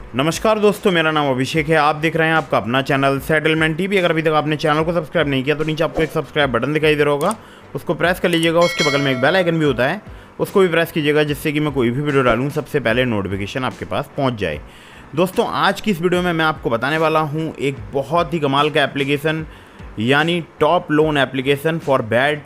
नमस्कार दोस्तों, मेरा नाम अभिषेक है। आप देख रहे हैं आपका अपना चैनल सेटलमेंट टीवी। अगर अभी तक आपने चैनल को सब्सक्राइब नहीं किया तो नीचे आपको एक सब्सक्राइब बटन दिखाई दे रहा होगा, उसको प्रेस कर लीजिएगा। उसके बगल में एक बेल आइकन भी होता है, उसको भी प्रेस कीजिएगा, जिससे कि मैं कोई भी वीडियो डालूँ सबसे पहले नोटिफिकेशन आपके पास पहुँच जाए। दोस्तों, आज की इस वीडियो में मैं आपको बताने वाला हूँ एक बहुत ही कमाल का एप्लीकेशन, यानी top loan application for bad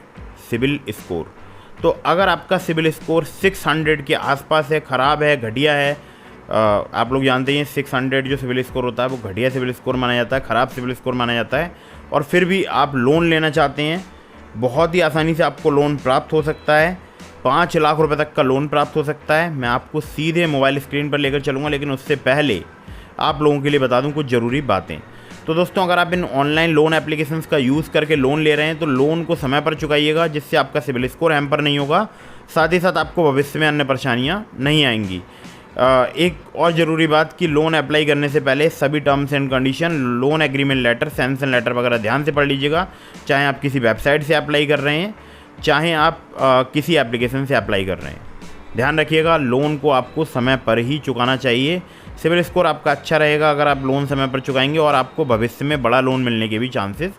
CIBIL score. तो अगर आपका सिविल स्कोर 600 के आसपास है, ख़राब है, घटिया है, आप लोग जानते हैं 600 जो सिविल स्कोर होता है वो घटिया सिविल स्कोर माना जाता है, ख़राब सिविल स्कोर माना जाता है। और फिर भी आप लोन लेना चाहते हैं, बहुत ही आसानी से आपको लोन प्राप्त हो सकता है। 5 लाख रुपए तक का लोन प्राप्त हो सकता है। मैं आपको सीधे मोबाइल स्क्रीन पर लेकर चलूँगा, लेकिन उससे पहले आप लोगों के लिए बता दूँ कुछ ज़रूरी बातें। तो दोस्तों, अगर आप इन ऑनलाइन लोन एप्लीकेशंस का यूज़ करके लोन ले रहे हैं तो लोन को समय पर चुकाइएगा, जिससे आपका सिविल स्कोर हैम्पर नहीं होगा। साथ ही साथ आपको भविष्य में अन्य परेशानियाँ नहीं आएंगी। एक और ज़रूरी बात कि लोन अप्लाई करने से पहले सभी terms and condition, loan agreement letter, sanction letter वगैरह ध्यान से पढ़ लीजिएगा। चाहे आप किसी वेबसाइट से अप्लाई कर रहे हैं, चाहे आप किसी एप्लीकेशन से अप्लाई कर रहे हैं, ध्यान रखिएगा लोन को आपको समय पर ही चुकाना चाहिए। सिविल स्कोर आपका अच्छा रहेगा अगर आप लोन समय पर चुकाएंगे, और आपको भविष्य में बड़ा लोन मिलने के भी चांसेस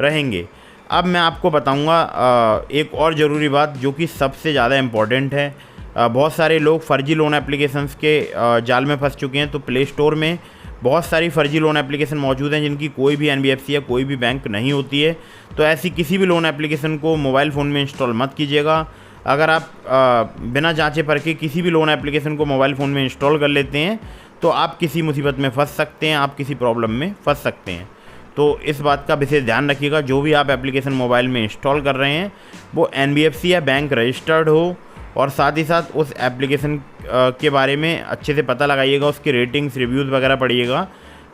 रहेंगे। अब मैं आपको बताऊंगा एक और ज़रूरी बात जो कि सबसे ज़्यादा इम्पॉर्टेंट है। बहुत सारे लोग फर्जी लोन एप्लीकेशंस के जाल में फंस चुके हैं। तो प्ले स्टोर में बहुत सारी फर्जी लोन एप्लीकेशन मौजूद हैं जिनकी कोई भी एनबीएफसी या कोई भी बैंक नहीं होती है। तो ऐसी किसी भी लोन एप्लीकेशन को मोबाइल फ़ोन में इंस्टॉल मत कीजिएगा। अगर आप बिना जांचे परखे किसी भी लोन एप्लीकेशन को मोबाइल फ़ोन में इंस्टॉल कर लेते हैं तो आप किसी मुसीबत में फंस सकते हैं, आप किसी प्रॉब्लम में फंस सकते हैं। तो इस बात का विशेष ध्यान रखिएगा। जो भी आप एप्लीकेशन मोबाइल में इंस्टॉल कर रहे हैं वो एनबीएफसी या बैंक रजिस्टर्ड हो, और साथ ही साथ उस एप्लीकेशन के बारे में अच्छे से पता लगाइएगा, उसकी रेटिंग्स, रिव्यूज़ वगैरह पढ़िएगा,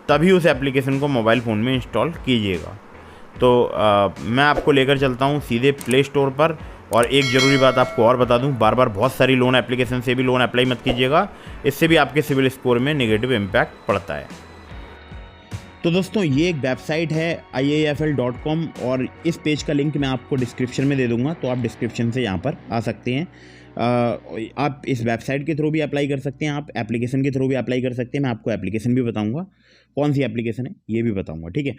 तभी उस एप्लीकेशन को मोबाइल फ़ोन में इंस्टॉल कीजिएगा। तो मैं आपको लेकर चलता हूँ सीधे प्ले स्टोर पर। और एक ज़रूरी बात आपको और बता दूँ, बार बार बहुत सारी लोन एप्लीकेशन से भी लोन अप्लाई मत कीजिएगा, इससे भी आपके सिविल स्कोर में नेगेटिव इम्पैक्ट पड़ता है। तो दोस्तों, ये एक वेबसाइट है iafl.com, और इस पेज का लिंक मैं आपको डिस्क्रिप्शन में दे दूंगा, तो आप डिस्क्रिप्शन से यहाँ पर आ सकते हैं। आप इस वेबसाइट के थ्रू भी अप्लाई कर सकते हैं, आप एप्लीकेशन के थ्रू भी अप्लाई कर सकते हैं। मैं आपको एप्लीकेशन भी बताऊंगा, कौन सी एप्लीकेशन है ये भी बताऊंगा, ठीक है।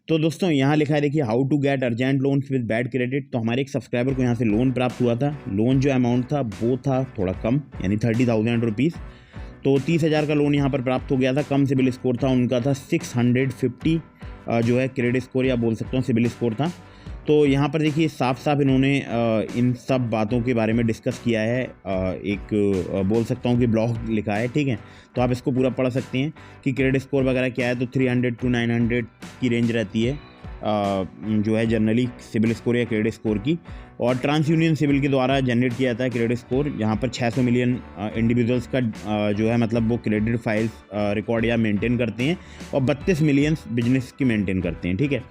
तो दोस्तों, यहाँ लिखा है, देखिए, how to get urgent loans with bad credit. तो हमारे एक सब्सक्राइबर को यहाँ से लोन प्राप्त हुआ था। लोन जो अमाउंट था वो था थोड़ा कम, यानी 30,000 रुपीज़। तो 30,000 का लोन यहाँ पर प्राप्त हो गया था। कम सिबिल स्कोर था उनका, था 650 जो है क्रेडिट स्कोर, या बोल सकता हूँ सिबिल स्कोर था। तो यहाँ पर देखिए, साफ साफ इन्होंने इन सब बातों के बारे में डिस्कस किया है। एक बोल सकता हूँ कि ब्लॉग लिखा है, ठीक है। तो आप इसको पूरा पढ़ सकते हैं कि क्रेडिट स्कोर वगैरह क्या है। तो 300 to 900 की रेंज रहती है जो है जनरली सिबिल स्कोर या क्रेडिट स्कोर की। और ट्रांस यूनियन सिबिल के द्वारा जनरेट किया जाता है क्रेडिट स्कोर, जहाँ पर 600 मिलियन इंडिविजुअल्स का जो है मतलब वो क्रेडिट फाइल्स रिकॉर्ड या मेंटेन करते हैं, और 32 मिलियन बिजनेस की मेंटेन करते हैं, ठीक है।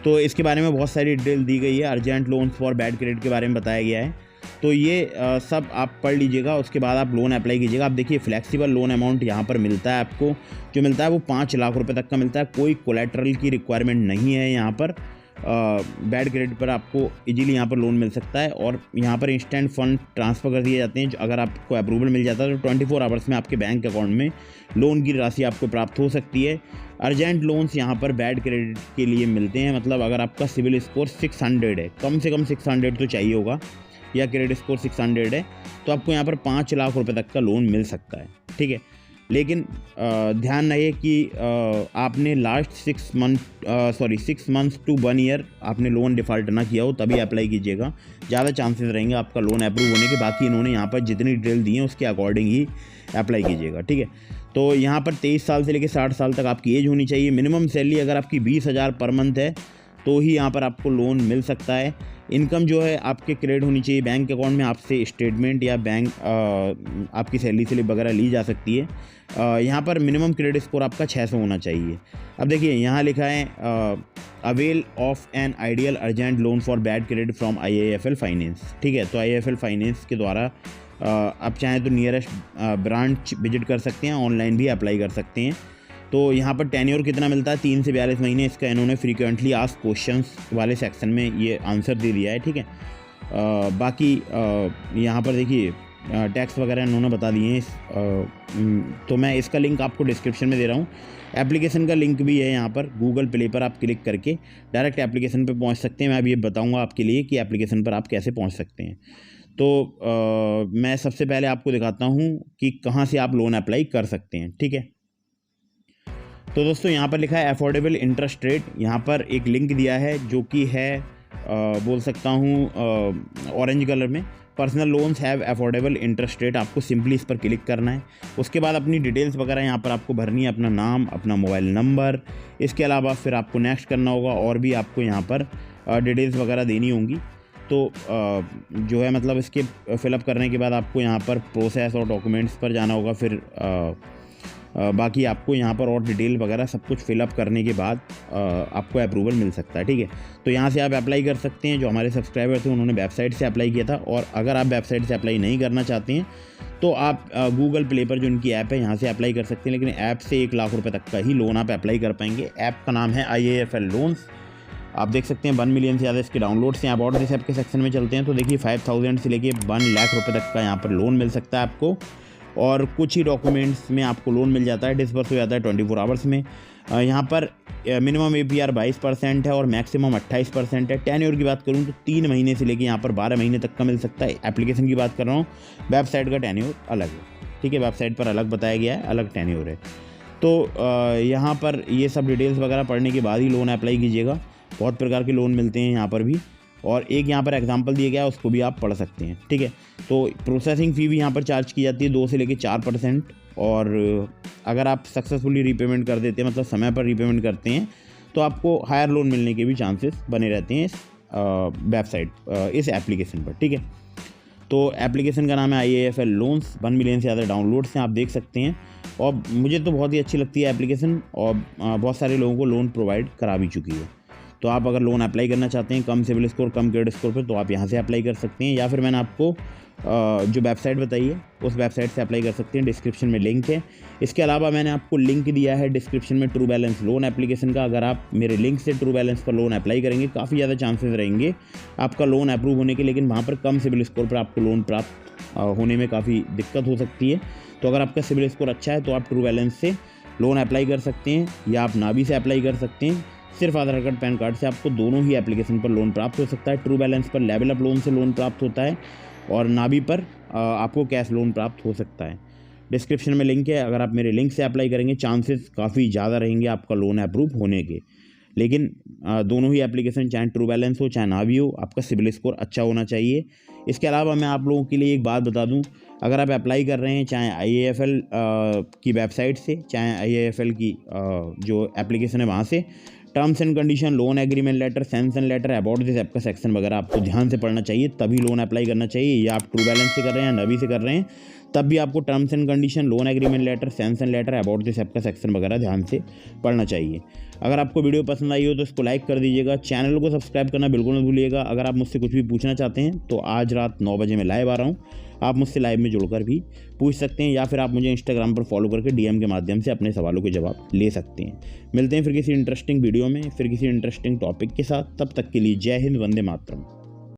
तो इसके बारे में बहुत सारी डिटेल दी गई है। Urgent loans for bad credit के बारे में बताया गया है। तो ये सब आप पढ़ लीजिएगा, उसके बाद आप लोन अप्लाई कीजिएगा। आप देखिए, फ्लेक्सिबल लोन अमाउंट यहाँ पर मिलता है आपको, जो मिलता है वो 5 लाख रुपए तक का मिलता है। कोई कोलेटरल की रिक्वायरमेंट नहीं है यहाँ पर। बैड क्रेडिट पर आपको इजीली यहाँ पर लोन मिल सकता है, और यहाँ पर इंस्टेंट फंड ट्रांसफ़र कर दिए जाते हैं। अगर आपको अप्रूवल मिल जाता है तो 24 आवर्स में आपके बैंक अकाउंट में लोन की राशि आपको प्राप्त हो सकती है। अर्जेंट लोन्स यहाँ पर बैड क्रेडिट के लिए मिलते हैं, मतलब अगर आपका सिविल स्कोर 600 है, कम से कम 600 तो चाहिए होगा, या क्रेडिट स्कोर 600 है, तो आपको यहाँ पर 5 लाख रुपए तक का लोन मिल सकता है, ठीक है। लेकिन ध्यान रहे कि आपने लास्ट 6 मंथ्स टू 1 ईयर आपने लोन डिफ़ॉल्ट ना किया हो, तभी अप्लाई कीजिएगा। ज़्यादा चांसेस रहेंगे आपका लोन अप्रूव होने के। बाकी इन्होंने यहाँ पर जितनी डिटेल दी है उसके अकॉर्डिंग ही अप्लाई कीजिएगा, ठीक है। तो यहाँ पर 23 साल से लेकर 60 साल तक आपकी एज होनी चाहिए। मिनिमम सैलरी अगर आपकी 20,000 पर मंथ है तो ही यहाँ पर आपको लोन मिल सकता है। इनकम जो है आपके क्रेडिट होनी चाहिए। बैंक अकाउंट में आपसे स्टेटमेंट या बैंक आपकी सैलरी स्लिप वगैरह ली जा सकती है। यहाँ पर मिनिमम क्रेडिट स्कोर आपका 600 होना चाहिए। अब देखिए, यहाँ लिखा है avail of an ideal urgent loan for bad credit from IIFL finance, ठीक है। तो IIFL फाइनेंस के द्वारा आप चाहें तो नियरेस्ट ब्रांच विजिट कर सकते हैं, ऑनलाइन भी अप्लाई कर सकते हैं। तो यहाँ पर टेन्योर कितना मिलता है, 3 से 42 महीने। इसका इन्होंने फ्रीक्वेंटली आस्क्ड क्वेश्चंस वाले सेक्शन में ये आंसर दे दिया है, ठीक है। बाकी यहाँ पर देखिए, टैक्स वगैरह इन्होंने बता दिए हैं। तो मैं इसका लिंक आपको डिस्क्रिप्शन में दे रहा हूँ। एप्लीकेशन का लिंक भी है यहाँ पर, गूगल प्ले पर आप क्लिक करके डायरेक्ट एप्लीकेशन पर पहुँच सकते हैं। मैं अभी ये बताऊँगा आपके लिए कि एप्लीकेशन पर आप कैसे पहुँच सकते हैं। तो मैं सबसे पहले आपको दिखाता हूँ कि कहाँ से आप लोन अप्लाई कर सकते हैं, ठीक है। तो दोस्तों यहाँ पर लिखा है अफोर्डेबल इंटरेस्ट रेट, यहाँ पर एक लिंक दिया है जो कि है बोल सकता हूँ ऑरेंज कलर में, personal loans have affordable interest rate. आपको सिंपली इस पर क्लिक करना है। उसके बाद अपनी डिटेल्स वगैरह यहाँ पर आपको भरनी है, अपना नाम, अपना मोबाइल नंबर। इसके अलावा फिर आपको नेक्स्ट करना होगा और भी आपको यहाँ पर डिटेल्स वगैरह देनी होंगी। तो जो है मतलब इसके फिलअप करने के बाद आपको यहाँ पर प्रोसेस और डॉक्यूमेंट्स पर जाना होगा। फिर बाकी आपको यहाँ पर और डिटेल वगैरह सब कुछ फिलअप करने के बाद आपको अप्रूवल मिल सकता है, ठीक है। तो यहाँ से आप अप्लाई कर सकते हैं। जो हमारे सब्सक्राइबर थे उन्होंने वेबसाइट से अप्लाई किया था, और अगर आप वेबसाइट से अप्लाई नहीं करना चाहते हैं तो आप गूगल प्ले पर जो उनकी ऐप है यहाँ से अप्लाई कर सकते हैं। लेकिन ऐप से 1 लाख रुपये तक का ही लोन आप अप्लाई कर पाएंगे। ऐप का नाम है IAFL लोन्स। आप देख सकते हैं 1 मिलियन से ज़्यादा इसके डाउनलोड्स हैं। अबाउट दिस ऐप के सेक्शन में चलते हैं तो देखिए 5,000 से लेके 1 लाख रुपये तक का यहाँ पर लोन मिल सकता है आपको, और कुछ ही डॉक्यूमेंट्स में आपको लोन मिल जाता है। डिस्बर्स हो जाता है 24 आवर्स में। यहाँ पर मिनिमम APR 22% है और मैक्सिमम 28% है। टेन्योर की बात करूँ तो 3 महीने से लेके यहाँ पर 12 महीने तक का मिल सकता है। एप्लीकेशन की बात कर रहा हूँ, वेबसाइट का टेन्योर अलग है, ठीक है। वेबसाइट पर अलग बताया गया है, अलग टेन्योर है। तो यहाँ पर ये सब डिटेल्स वगैरह पढ़ने के बाद ही लोन अप्लाई कीजिएगा। बहुत प्रकार के लोन मिलते हैं यहाँ पर भी, और एक यहाँ पर एग्जांपल दिया गया है, उसको भी आप पढ़ सकते हैं, ठीक है। तो प्रोसेसिंग फ़ी भी यहाँ पर चार्ज की जाती है 2 से लेकर 4%। और अगर आप सक्सेसफुली रीपेमेंट कर देते हैं, मतलब समय पर रीपेमेंट करते हैं, तो आपको हायर लोन मिलने के भी चांसेस बने रहते हैं इस वेबसाइट, इस एप्लीकेशन पर, ठीक है। तो एप्लीकेशन का नाम है IAFL लोन्स। 1 मिलियन से ज़्यादा डाउनलोड्स हैं, आप देख सकते हैं। और मुझे तो बहुत ही अच्छी लगती है एप्लीकेशन, और बहुत सारे लोगों को लोन प्रोवाइड करा भी चुकी है। तो आप अगर लोन अप्लाई करना चाहते हैं कम सिविल स्कोर, कम क्रेडिट स्कोर पर, तो आप यहाँ से अप्लाई कर सकते हैं, या फिर मैंने आपको जो वेबसाइट बताई है उस वेबसाइट से अप्लाई कर सकते हैं। डिस्क्रिप्शन में लिंक है। इसके अलावा मैंने आपको लिंक दिया है डिस्क्रिप्शन में ट्रू बैलेंस लोन एप्लीकेशन का। अगर आप मेरे लिंक से ट्रू बैलेंस पर लोन अप्लाई करेंगे, काफ़ी ज़्यादा चांसेस रहेंगे आपका लोन अप्रूव होने के, लेकिन वहाँ पर कम सिविल स्कोर पर आपको लोन प्राप्त होने में काफ़ी दिक्कत हो सकती है। तो अगर आपका सिविल स्कोर अच्छा है तो आप ट्रू बैलेंस से लोन अप्लाई कर सकते हैं, या आप नावी से अप्लाई कर सकते हैं। सिर्फ आधार कार्ड, पैन कार्ड से आपको दोनों ही एप्लीकेशन पर लोन प्राप्त हो सकता है। ट्रू बैलेंस पर लेवल अप लोन से लोन प्राप्त होता है, और नावी पर आपको कैश लोन प्राप्त हो सकता है। डिस्क्रिप्शन में लिंक है। अगर आप मेरे लिंक से अप्लाई करेंगे, चांसेस काफ़ी ज़्यादा रहेंगे आपका लोन अप्रूव होने के। लेकिन दोनों ही एप्लीकेशन, चाहे ट्रू बैलेंस हो चाहे नावी हो, आपका सिविल स्कोर अच्छा होना चाहिए। इसके अलावा मैं आप लोगों के लिए एक बात बता दूं, अगर आप अप्लाई कर रहे हैं चाहे IAFL की वेबसाइट से, चाहे IAFL की जो एप्लीकेशन है वहाँ से, terms and condition, loan agreement letter, sanction letter, about this app का सेक्शन वगैरह आपको ध्यान से पढ़ना चाहिए, तभी लोन अप्लाई करना चाहिए। या आप ट्रू बैलेंस से कर रहे हैं या नवी से कर रहे हैं, तब भी आपको terms and condition, loan agreement letter, sanction letter, about this app का सेक्शन वगैरह ध्यान से पढ़ना चाहिए। अगर आपको वीडियो पसंद आई हो तो इसको लाइक कर दीजिएगा। चैनल को सब्सक्राइब करना बिल्कुल मत भूलिएगा। अगर आप मुझसे कुछ भी पूछना चाहते हैं तो आज रात 9 बजे मैं लाइव आ रहा हूँ, आप मुझसे लाइव में जुड़कर भी पूछ सकते हैं, या फिर आप मुझे इंस्टाग्राम पर फॉलो करके DM के माध्यम से अपने सवालों के जवाब ले सकते हैं। मिलते हैं फिर किसी इंटरेस्टिंग वीडियो में, फिर किसी इंटरेस्टिंग टॉपिक के साथ। तब तक के लिए जय हिंद, वंदे मातरम।